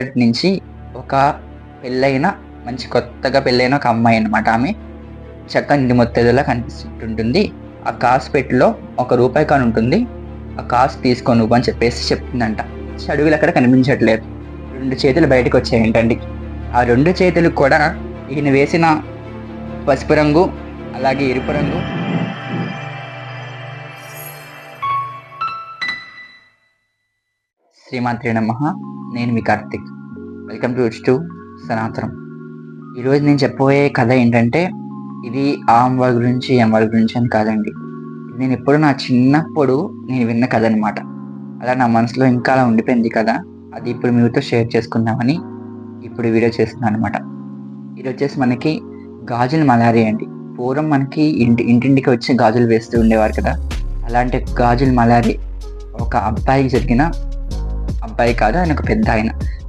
నుంచి ఒక పెళ్ళైన మంచి కొత్తగా పెళ్ళైన ఒక అమ్మాయి అనమాట. ఆమె చక్కగా ఇంటి ముత్తైదులా కనిపిస్తుంటుంది. ఆ కాసు పెట్టిలో ₹1 కాయిన్ ఉంటుంది. ఆ కాసు తీసుకో నువ్వు అని చెప్పేసి చెప్తుందంట. అడుగులు అక్కడ కనిపించట్లేదు. 2 చేతులు బయటకు వచ్చాయంటండి. ఆ 2 చేతులు కూడా ఈయన వేసిన పసుపు రంగు అలాగే ఎరుపు రంగు శ్రీమాత్రే నమః. నేను మీ కార్తిక్. వెల్కమ్ టు సనాతనం. ఈరోజు నేను చెప్పబోయే కథ ఏంటంటే, ఇది ఆ అమ్మవారి గురించి ఈ అమ్మవారి గురించి అని కాదండి. నేను ఎప్పుడు నా చిన్నప్పుడు నేను విన్న కథ అనమాట. అలా నా మనసులో ఇంకా అలా ఉండిపోయింది కదా, అది ఇప్పుడు మీతో షేర్ చేసుకుందామని ఇప్పుడు వీడియో చేస్తున్నాను అనమాట. ఇది వచ్చేసి మనకి గాజుల మలారి అండి. పూర్వం మనకి ఇంటింటికి వచ్చి గాజులు వేస్తూ ఉండేవారు కదా. అలాంటి గాజుల మలారి ఒక అబ్బాయి కాదు, ఆయన ఒక పెద్ద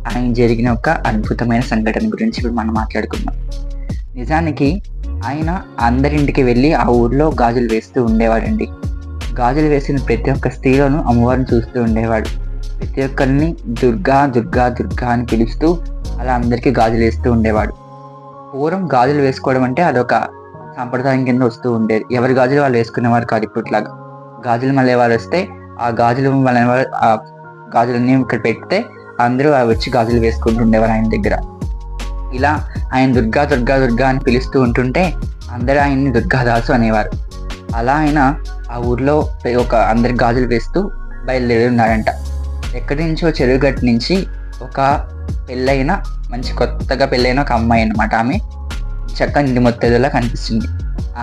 ఆయన జరిగిన ఒక అద్భుతమైన సంఘటన గురించి ఇప్పుడు మనం మాట్లాడుకుందాం. నిజానికి ఆయన అందరింటికి వెళ్ళి ఆ ఊర్లో గాజులు వేస్తూ ఉండేవాడండి. గాజులు వేసిన ప్రతి ఒక్క స్త్రీలోనూ అమ్మవారిని చూస్తూ ఉండేవాడు. ప్రతి ఒక్కరిని దుర్గా దుర్గా దుర్గా అని పిలుస్తూ అలా అందరికీ గాజులు వేస్తూ ఉండేవాడు. పూర్వం గాజులు వేసుకోవడం అంటే అదొక సాంప్రదాయం కింద వస్తూ ఉండేది. ఎవరి గాజులు వాళ్ళు వేసుకునేవారు కాదు. ఇప్పట్లాగా గాజులు మళ్ళీ వాళ్ళు వస్తే ఆ గాజులన్నీ ఇక్కడ పెడితే అందరూ వచ్చి గాజులు వేసుకుంటూ ఉండేవారు ఆయన దగ్గర. ఇలా ఆయన దుర్గా దుర్గా దుర్గా అని పిలుస్తూ ఉంటుంటే అందరూ ఆయన్ని దుర్గాదాసు అనేవారు. అలా ఆయన ఆ ఊర్లో అందరికి గాజులు వేస్తూ బయలుదేరి ఉన్నాడంట. ఎక్కడి నుంచో చెరువుగట్టు నుంచి ఒక మంచి కొత్తగా పెళ్ళైన ఒక అమ్మాయి అనమాట. ఆమె చక్కగా ఇంటి ముత్తైదులా కనిపిస్తుంది.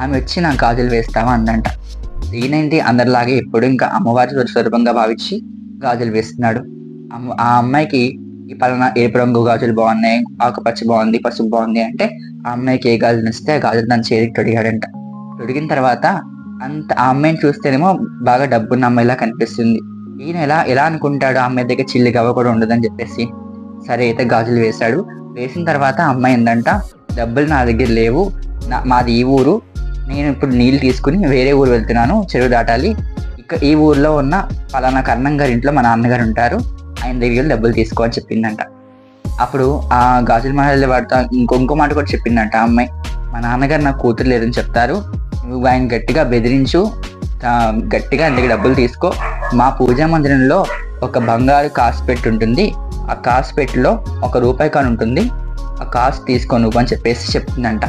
ఆమె వచ్చి నాకు గాజులు వేస్తావా అందంట. ఈయనేంటి అందరిలాగే ఎప్పుడు ఇంకా అమ్మవారి స్వరూపంగా భావించి గాజులు వేస్తున్నాడు. ఆ అమ్మాయికి ఈ పలానా ఎరుపు రంగు గాజులు బాగున్నాయి, ఆకుపచ్చ బాగుంది, పసుపు బాగుంది అంటే ఆ అమ్మాయికి ఏ గాజులు నచ్చితే ఆ గాజులు తన చేతికి తొడిగాడంట. తొడిగిన తర్వాత ఆ అమ్మాయిని చూస్తేనేమో బాగా డబ్బున్న అమ్మాయిలా కనిపిస్తుంది. ఈయన ఎలా అనుకుంటాడు, ఆ అమ్మాయి దగ్గర చిల్లి గవ్వ కూడా ఉండదని చెప్పేసి సరే అయితే గాజులు వేశాడు. వేసిన తర్వాత ఆ అమ్మాయి ఏందంట, డబ్బులు నా దగ్గర లేవు, మాది ఈ ఊరు, నేను ఇప్పుడు నీళ్ళు తీసుకుని వేరే ఊరు వెళ్తున్నాను, చెరువు దాటాలి, ఈ ఊర్లో ఉన్న పలానా కర్ణం గారి ఇంట్లో మా నాన్నగారు ఉంటారు, ఆయన దగ్గర డబ్బులు తీసుకో అని చెప్పిందంట. అప్పుడు ఆ గాజుల మహల్ వాడితో ఇంకో మాట కూడా చెప్పిందంట ఆ అమ్మాయి, మా నాన్నగారు నాకు కూతురు లేదని చెప్తారు, నువ్వు ఆయన గట్టిగా బెదిరించు, గట్టిగా ఆయన దగ్గర డబ్బులు తీసుకో, మా పూజా మందిరంలో ఒక బంగారు కాసు పెట్టి ఉంటుంది, ఆ కాసు పెట్టిలో ₹1 కాయిన్ ఉంటుంది, ఆ కాసు తీసుకో నువ్వు అని చెప్పేసి చెప్తుందంట.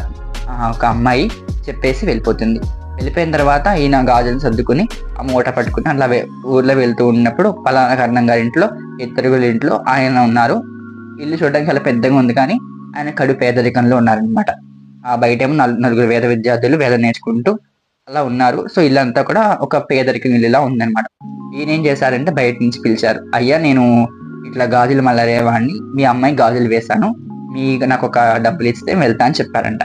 ఒక అమ్మాయి చెప్పేసి వెళ్ళిపోతుంది. వెళ్ళిపోయిన తర్వాత ఈయన గాజులను సర్దుకుని ఆ మూట పట్టుకుని అట్లా ఊర్లో వెళ్తూ ఉన్నప్పుడు పలానా కర్ణం గారి ఇంట్లో ఇద్దరుగుల ఇంట్లో ఆయన ఉన్నారు. ఇల్లు చూడడానికి చాలా పెద్దగా ఉంది కానీ ఆయన కడు పేదరికంలో ఉన్నారనమాట. ఆ బయటేమో 4 వేద విద్యార్థులు వేదం నేర్చుకుంటూ అలా ఉన్నారు. సో ఇల్లంతా కూడా ఒక పేదరికం ఇల్లులా ఉందన్నమాట. ఈయన ఏం చేశారంటే బయట నుంచి పిలిచారు, అయ్యా నేను ఇట్లా గాజులు మళ్ళరేవాడిని, మీ అమ్మాయి గాజులు వేశాను, నాకు ఒక డబ్బులు ఇస్తే వెళ్తా అని చెప్పారంట.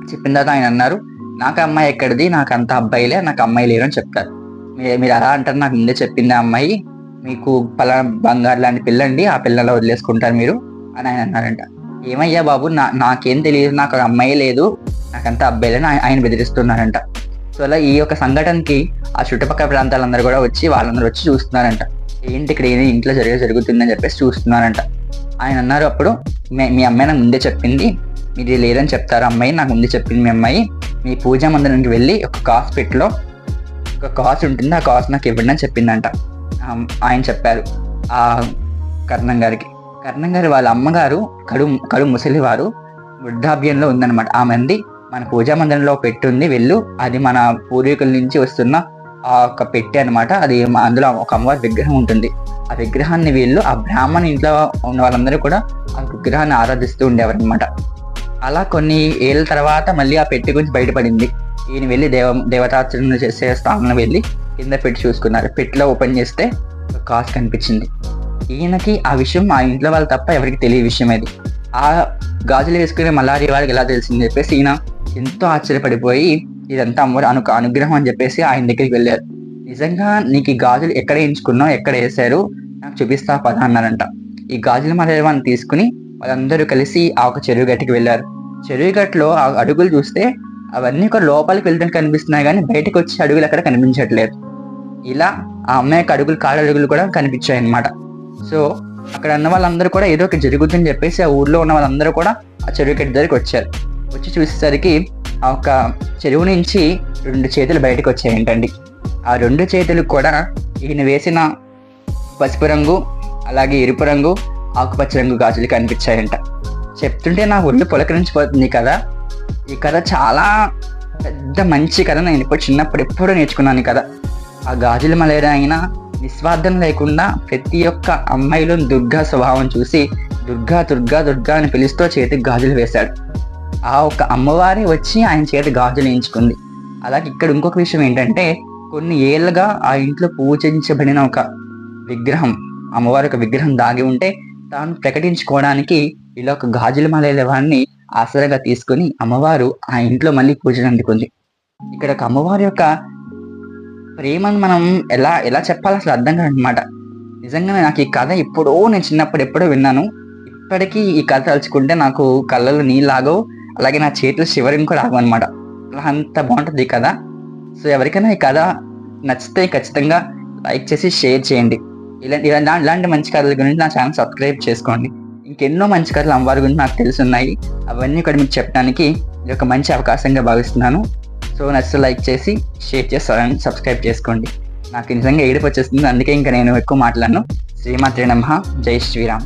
చెప్పిన తర్వాత ఆయన అన్నారు, నాకు అమ్మాయి ఎక్కడిది, నాకు అంత అబ్బాయిలే, నాకు అమ్మాయి లేరు అని చెప్తారు. మీరు అలా అంటారు, నాకు ముందే చెప్పింది ఆ అమ్మాయి, మీకు పలానా బంగారు లాంటి పిల్లండి, ఆ పిల్లలా వదిలేసుకుంటారు మీరు అని ఆయన అన్నారంట. ఏమయ్యా బాబు, నాకేం తెలియదు, నాకు అమ్మాయి లేదు, నాకంతా అబ్బాయిలని ఆయన బెదిరిస్తున్నారంట. సో అలా ఈ యొక్క సంఘటనకి ఆ చుట్టుపక్కల ప్రాంతాలందరూ కూడా వచ్చి వాళ్ళందరూ వచ్చి చూస్తున్నారంట. ఏంటి ఇక్కడ ఇంట్లో జరుగుతుందని చెప్పేసి చూస్తున్నారంట. ఆయన అన్నారు అప్పుడు, మీ అమ్మాయి నాకు ముందే చెప్పింది, మీరు లేదని చెప్తారు, అమ్మాయి నాకు ముందే చెప్పింది, మీ అమ్మాయి మీ పూజా మందిరానికి వెళ్ళి ఒక కాసు పెట్టిలో ఒక కాసు ఉంటుంది, ఆ కాసు నాకు ఇవ్వండి అని చెప్పిందంట. ఆయన చెప్పారు ఆ కర్ణం గారి వాళ్ళ అమ్మగారు కడు ముసలివారు, వృద్ధాప్యంలో ఉందన్నమాట. ఆమె మన పూజా మందిరంలో పెట్టుంది, వెళ్ళు, అది మన పూర్వీకుల నుంచి వస్తున్న ఆ ఒక పెట్టి అనమాట, అది అందులో ఒక అమ్మవారి విగ్రహం ఉంటుంది. ఆ విగ్రహాన్ని వీళ్ళు ఆ బ్రాహ్మణ ఇంట్లో ఉన్న వాళ్ళందరూ కూడా ఆ విగ్రహాన్ని ఆరాధిస్తూ ఉండేవారు అనమాట. అలా కొన్ని ఏళ్ళ తర్వాత మళ్ళీ ఆ పెట్టి గురించి బయటపడింది. ఈయన వెళ్ళి దేవతార్చన చేసే స్థానంలో వెళ్ళి కింద పెట్టి చూసుకున్నారు. పెట్టిలో ఓపెన్ చేస్తే కాసు కనిపించింది. ఈయనకి ఆ విషయం ఆ ఇంట్లో వాళ్ళు తప్ప ఎవరికి తెలియని విషయం అది. ఆ గాజులు వేసుకునే మలారి వాడికి ఎలా తెలిసింది చెప్పేసి ఈయన ఎంతో ఆశ్చర్యపడిపోయి ఇదంతా అమ్మవారి అనుగ్రహం అని చెప్పేసి ఆయన దగ్గరికి వెళ్ళారు. నిజంగా నీకు ఈ గాజులు ఎక్కడ వేయించుకున్నావు, ఎక్కడ వేసారు, నాకు చూపిస్తా పద అన్నారంట. ఈ గాజుల మలారివాన్ని తీసుకుని వాళ్ళందరూ కలిసి ఆ ఒక చెరువు గట్టుకి వెళ్ళారు. చెరువు గట్టులో ఆ అడుగులు చూస్తే అవన్నీ కూడా లోపలికి వెళ్తే కనిపిస్తున్నాయి కానీ బయటకు వచ్చి అడుగులు అక్కడ కనిపించట్లేదు. ఇలా ఆ అమ్మాయి కాళ్ళ అడుగులు కూడా కనిపించాయి అన్నమాట. సో అక్కడ ఉన్న వాళ్ళందరూ కూడా ఏదో ఒకటి జరుగుతుందని చెప్పేసి ఆ ఊర్లో ఉన్న వాళ్ళందరూ కూడా ఆ చెరువు గట్టు దగ్గరికి వచ్చారు. వచ్చి చూసేసరికి ఆ ఒక చెరువు నుంచి 2 చేతులు బయటకు వచ్చాయంటండి. ఆ 2 చేతులు కూడా ఈయన వేసిన పసుపు రంగు, అలాగే ఎరుపు రంగు, ఆకుపచ్చ రంగు గాజులు కనిపించాయంట. చెప్తుంటే నా ఒళ్ళు పులకరించిపోతుంది కదా. ఈ కథ చాలా పెద్ద మంచి కథ. నేను ఇప్పుడు చిన్నప్పుడు ఎప్పుడూ నేర్చుకున్నాను ఈ కథ. ఆ గాజుల మలేరా అయినా నిస్వార్థం లేకుండా ప్రతి ఒక్క అమ్మాయిలో దుర్గా స్వభావం చూసి దుర్గా దుర్గా దుర్గా అని పిలుస్తూ చేతికి గాజులు వేశాడు. ఆ ఒక్క అమ్మవారి వచ్చి ఆయన చేతి గాజులు వేయించుకుంది. అలాగే ఇక్కడ ఇంకొక విషయం ఏంటంటే, కొన్ని ఏళ్ళుగా ఆ ఇంట్లో పూజించబడిన ఒక విగ్రహం, అమ్మవారి ఒక విగ్రహం దాగి ఉంటే తాను ప్రకటించుకోవడానికి ఇలా ఒక గాజుల మలేవాడిని ఆసరాగా తీసుకుని అమ్మవారు ఆ ఇంట్లో మళ్ళీ పూజలు అందుకుంది. ఇక్కడ ఒక అమ్మవారి యొక్క ప్రేమను మనం ఎలా ఎలా చెప్పాలి అసలు అర్థం కాదనమాట. నిజంగా నాకు ఈ కథ నేను చిన్నప్పుడు ఎప్పుడో విన్నాను. ఇప్పటికీ ఈ కథ తలుచుకుంటే నాకు కళ్ళలో నీళ్ళాగవు, అలాగే నా చేతులు శివరింగ్ కూడా ఆగవు అనమాట. అలా అంత బాగుంటుంది ఈ కథ. సో ఎవరికైనా ఈ కథ నచ్చితే ఖచ్చితంగా లైక్ చేసి షేర్ చేయండి. ఇలాంటి మంచి కథల గురించి నా ఛానల్ సబ్స్క్రైబ్ చేసుకోండి. ఇంకెన్నో మంచి కథలు అమ్మవారి గురించి నాకు తెలుసున్నాయి. అవన్నీ కూడా మీకు చెప్పడానికి ఇది ఒక మంచి అవకాశంగా భావిస్తున్నాను. సో నచ్చితే లైక్ చేసి షేర్ చేసి సబ్స్క్రైబ్ చేసుకోండి. నాకు నిజంగా ఏడుపు వచ్చేస్తుంది, అందుకే ఇంకా నేను ఎక్కువ మాట్లాడను. శ్రీమాత్రే నమః. జై శ్రీరామ్.